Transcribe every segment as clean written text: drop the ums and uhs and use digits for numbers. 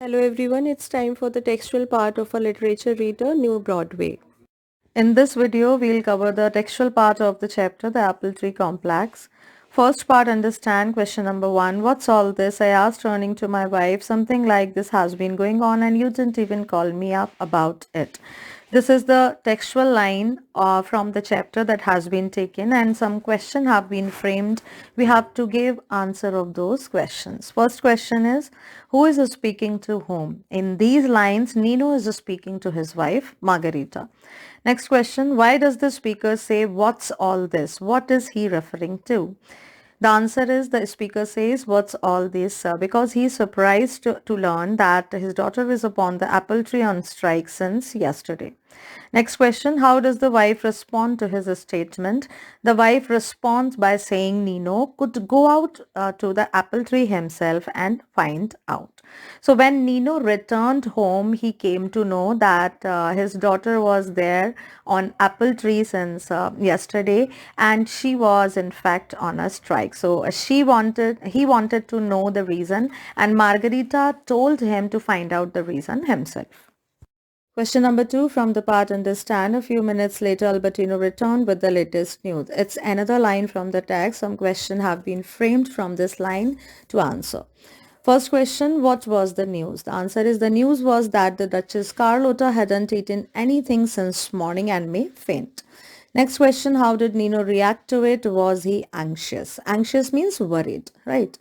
Hello everyone, it's time for the textual part of a literature reader, New Broadway. In this video, we'll cover the textual part of the chapter, The Apple Tree Complex. First part, understand question number 1. What's all this? I asked, turning to my wife. Something like this has been going on and you didn't even call me up about it. This is the textual line from the chapter that has been taken and some questions have been framed. We have to give answer of those questions. First question is, who is speaking to whom? In these lines, Nino is speaking to his wife, Margarita. Next question, why does the speaker say, what's all this? What is he referring to? The answer is the speaker says, what's all this? Because he's surprised to learn that his daughter is upon the apple tree on strike since yesterday. Next question, how does the wife respond to his statement? The wife responds by saying Nino could go out to the apple tree himself and find out. So when Nino returned home, he came to know that his daughter was there on apple tree since yesterday and she was in fact on a strike. So he wanted to know the reason and Margarita told him to find out the reason himself. Question number 2 from the part understand. A few minutes later, Albertino returned with the latest news. It's another line from the text. Some questions have been framed from this line to answer. First question, what was the news? The answer is the news was that the Duchess Carlotta hadn't eaten anything since morning and may faint. Next question, how did Nino react to it? Was he anxious? Anxious means worried, right?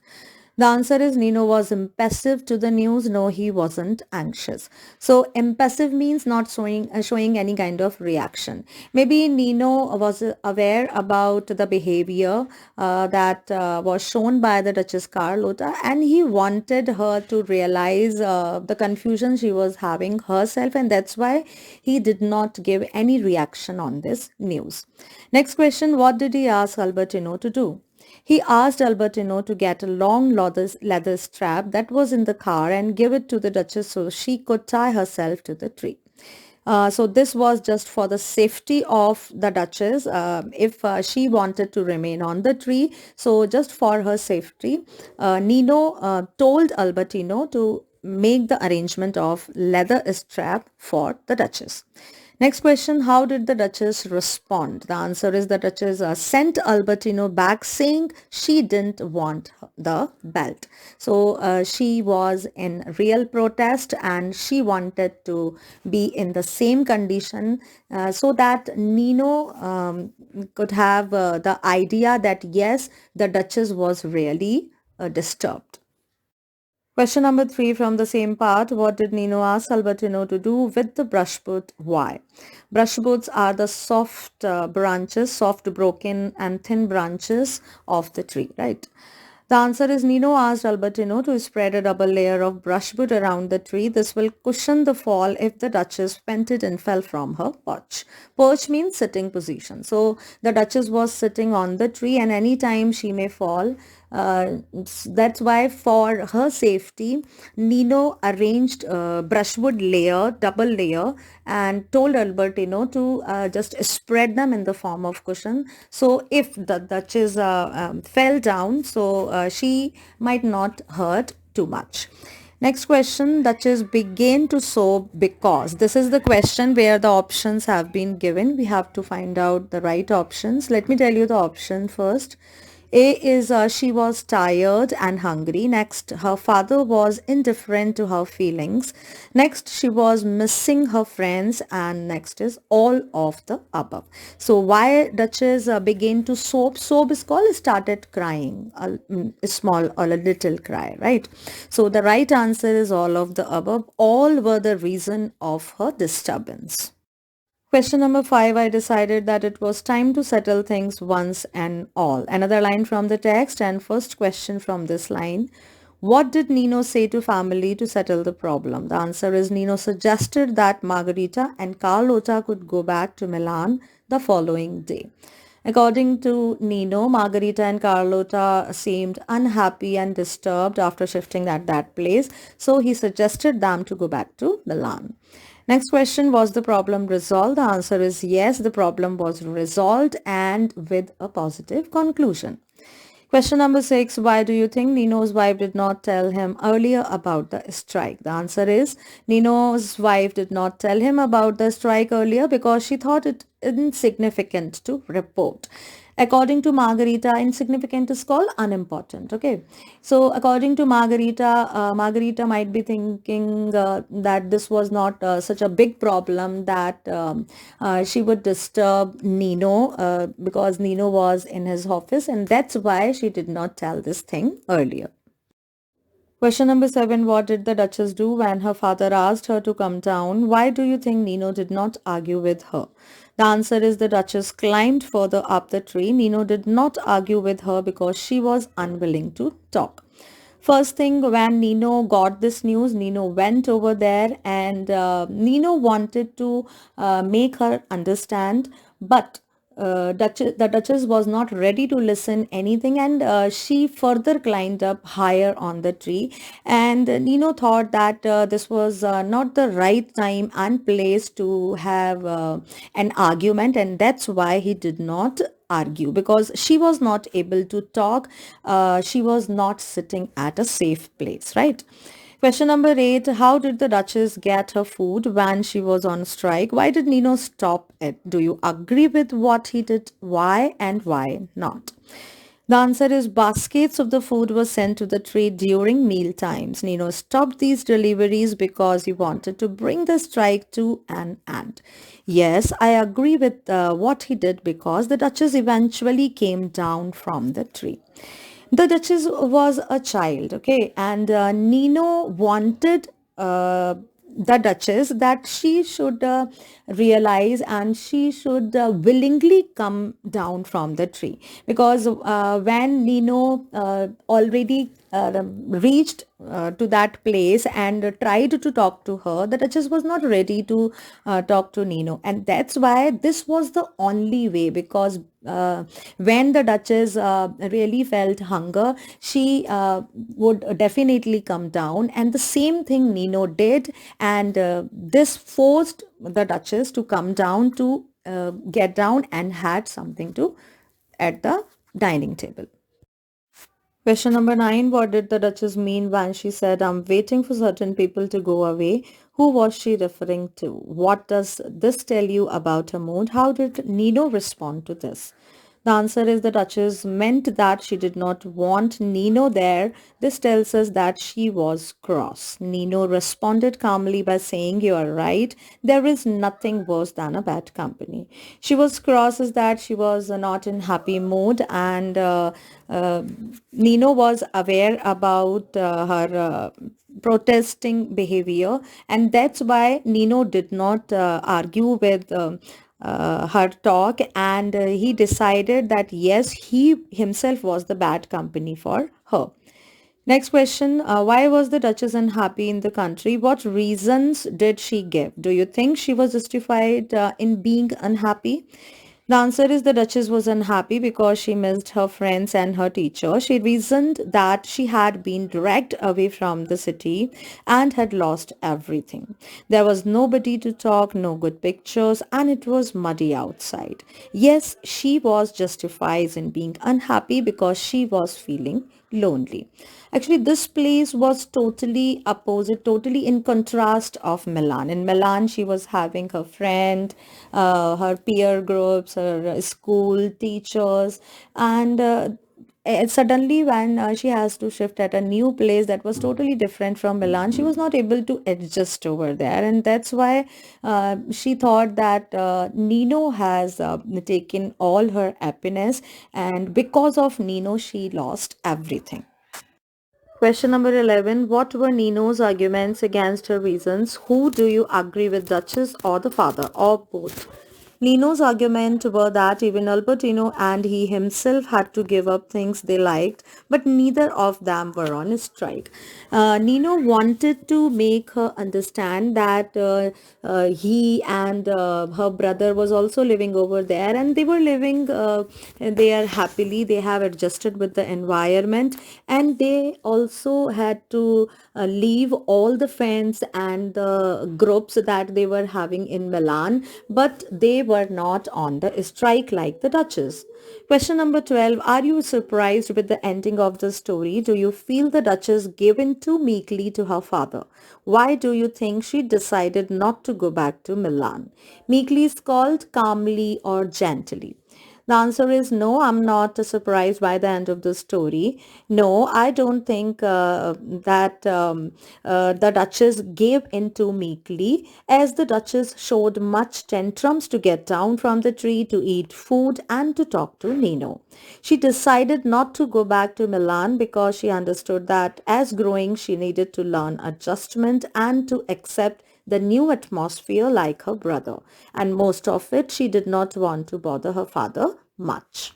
The answer is Nino was impassive to the news. No, he wasn't anxious. So impassive means not showing any kind of reaction. Maybe Nino was aware about the behavior that was shown by the Duchess Carlotta and he wanted her to realize the confusion she was having herself and that's why he did not give any reaction on this news. Next question, what did he ask Albertino to do? He asked Albertino to get a long leather strap that was in the car and give it to the Duchess so she could tie herself to the tree. So this was just for the safety of the Duchess if she wanted to remain on the tree. So just for her safety, Nino told Albertino to make the arrangement of leather strap for the Duchess. Next question, how did the Duchess respond? The answer is the Duchess sent Albertino back saying she didn't want the belt. So she was in real protest and she wanted to be in the same condition so that Nino could have the idea that yes, the Duchess was really disturbed. Question number 3 from the same part. What did Nino ask Albertino to do with the brushwood? Why? Brushwoods are the soft branches, soft broken and thin branches of the tree, right? The answer is Nino asked Albertino to spread a double layer of brushwood around the tree. This will cushion the fall if the Duchess fainted and fell from her perch. Perch means sitting position. So the Duchess was sitting on the tree and anytime she may fall, that's why for her safety, Nino arranged brushwood layer, double layer and told Albertino to just spread them in the form of cushion. So if the Duchess fell down, so she might not hurt too much. Next question, Duchess began to sob because. This is the question where the options have been given. We have to find out the right options. Let me tell you the option first. A is she was tired and hungry. Next, her father was indifferent to her feelings. Next, she was missing her friends. And next is all of the above. So why Duchess began to sob? Sob is called started crying, a small or a little cry, right? So the right answer is all of the above. All were the reason of her disturbance. Question number 5, I decided that it was time to settle things once and all. Another line from the text and first question from this line. What did Nino say to family to settle the problem? The answer is Nino suggested that Margarita and Carlotta could go back to Milan the following day. According to Nino, Margarita and Carlotta seemed unhappy and disturbed after shifting at that place, so he suggested them to go back to Milan. Next question, was the problem resolved? The answer is yes, the problem was resolved and with a positive conclusion. Question number 6. Why do you think Nino's wife did not tell him earlier about the strike? The answer is Nino's wife did not tell him about the strike earlier because she thought it insignificant to report. According to Margarita, insignificant is called unimportant. Okay. So according to Margarita, Margarita might be thinking that this was not such a big problem that she would disturb Nino because Nino was in his office, and that's why she did not tell this thing earlier. Question number 7. What did the Duchess do when her father asked her to come down? Why do you think Nino did not argue with her? The answer is the Duchess climbed further up the tree. Nino did not argue with her because she was unwilling to talk. First thing, when Nino got this news, Nino went over there and Nino wanted to make her understand, but the Duchess was not ready to listen anything, and she further climbed up higher on the tree. And Nino thought that this was not the right time and place to have an argument, and that's why he did not argue, because she was not able to talk. She was not sitting at a safe place, right? Question number 8. How did the Duchess get her food when she was on strike? Why did Nino stop it? Do you agree with what he did? Why and why not? The answer is baskets of the food were sent to the tree during meal times. Nino stopped these deliveries because he wanted to bring the strike to an end. Yes, I agree with what he did because the Duchess eventually came down from the tree. The Duchess was a child, okay, and Nino wanted the Duchess that she should realize and she should willingly come down from the tree, because when Nino already reached to that place and tried to talk to her, the Duchess was not ready to talk to Nino, and that's why this was the only way, because when the Duchess really felt hunger, she would definitely come down, and the same thing Nino did, and this forced the Duchess to come down to get down and had something to at the dining table. Question number 9. What did the Duchess mean when she said, I'm waiting for certain people to go away? Who was she referring to? What does this tell you about her mood? How did Nino respond to this? The answer is the Duchess meant that she did not want Nino there. This tells us that she was cross. Nino responded calmly by saying, you are right. There is nothing worse than a bad company. She was cross is that she was not in happy mood, and uh, Nino was aware about her protesting behavior, and that's why Nino did not argue with her talk, and he decided that yes, he himself was the bad company for her. Next question. Why was the Duchess unhappy in the country? What reasons did she give? Do you think she was justified in being unhappy? The answer is the Duchess was unhappy because she missed her friends and her teacher. She reasoned that she had been dragged away from the city and had lost everything. There was nobody to talk, no good pictures, and it was muddy outside. Yes, she was justified in being unhappy because she was feeling lonely. Actually, this place was totally opposite, totally in contrast of Milan. In Milan, she was having her friend, her peer groups, her school teachers, and suddenly when she has to shift at a new place that was totally different from Milan, she was not able to adjust over there, and that's why she thought that Nino has taken all her happiness, and because of Nino she lost everything. Question number 11. What were Nino's arguments against her reasons? Who do you agree with, Duchess or the father, or both? Nino's argument were that even Albertino and he himself had to give up things they liked, but neither of them were on strike. Nino wanted to make her understand that he and her brother was also living over there, and they were living there happily. They have adjusted with the environment, and they also had to leave all the friends and the groups that they were having in Milan, but they were not on the strike like the Duchess. Question number 12. Are you surprised with the ending of the story? Do you feel the Duchess gave in too meekly to her father? Why do you think she decided not to go back to Milan? Meekly is called calmly or gently. The answer is no, I'm not surprised by the end of the story. No, I don't think that the Duchess gave in too meekly, as the Duchess showed much tantrums to get down from the tree, to eat food, and to talk to Nino. She decided not to go back to Milan because she understood that as growing, she needed to learn adjustment and to accept the new atmosphere like her brother, and most of it she did not want to bother her father much.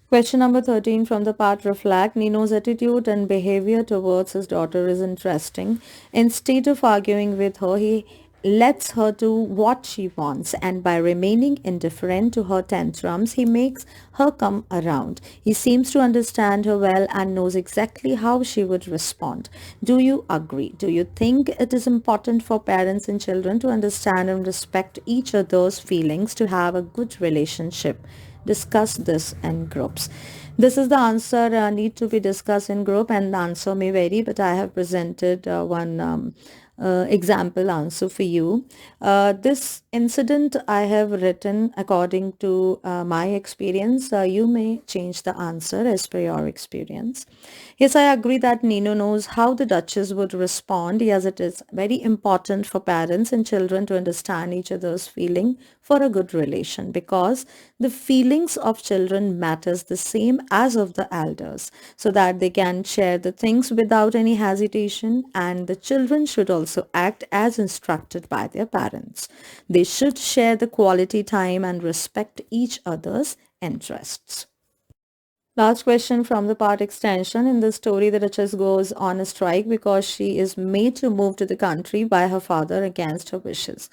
Question number 13 from the part Reflect. Nino's attitude and behavior towards his daughter is interesting. Instead of arguing with her, he lets her do what she wants, and by remaining indifferent to her tantrums, he makes her come around. He seems to understand her well and knows exactly how she would respond. Do you agree? Do you think it is important for parents and children to understand and respect each other's feelings to have a good relationship? Discuss this in groups. This is the answer need to be discussed in group, and the answer may vary, but I have presented one example answer for you. This incident I have written according to my experience. You may change the answer as per your experience. Yes, I agree that Nino knows how the Duchess would respond. Yes, it is very important for parents and children to understand each other's feeling for a good relation, because the feelings of children matters the same as of the elders, so that they can share the things without any hesitation, and the children should also act as instructed by their parents. They should share the quality time and respect each other's interests. Last question from the part extension. In the story, the Duchess goes on a strike because she is made to move to the country by her father against her wishes.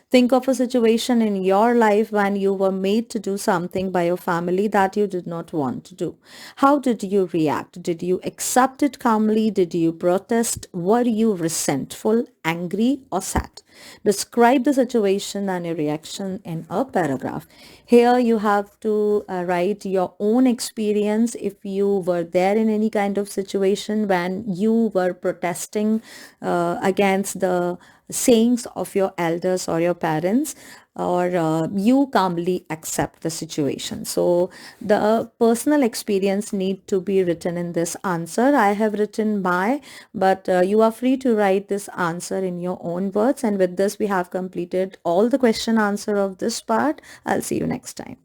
Think of a situation in your life when you were made to do something by your family that you did not want to do. How did you react? Did you accept it calmly? Did you protest? Were you resentful, angry, or sad? Describe the situation and your reaction in a paragraph. Here you have to write your own experience if you were there in any kind of situation when you were protesting against the sayings of your elders or your parents, or you calmly accept the situation. So the personal experience need to be written in this answer. I have written my, but you are free to write this answer in your own words. And with this, we have completed all the question answer of this part. I'll see you next time.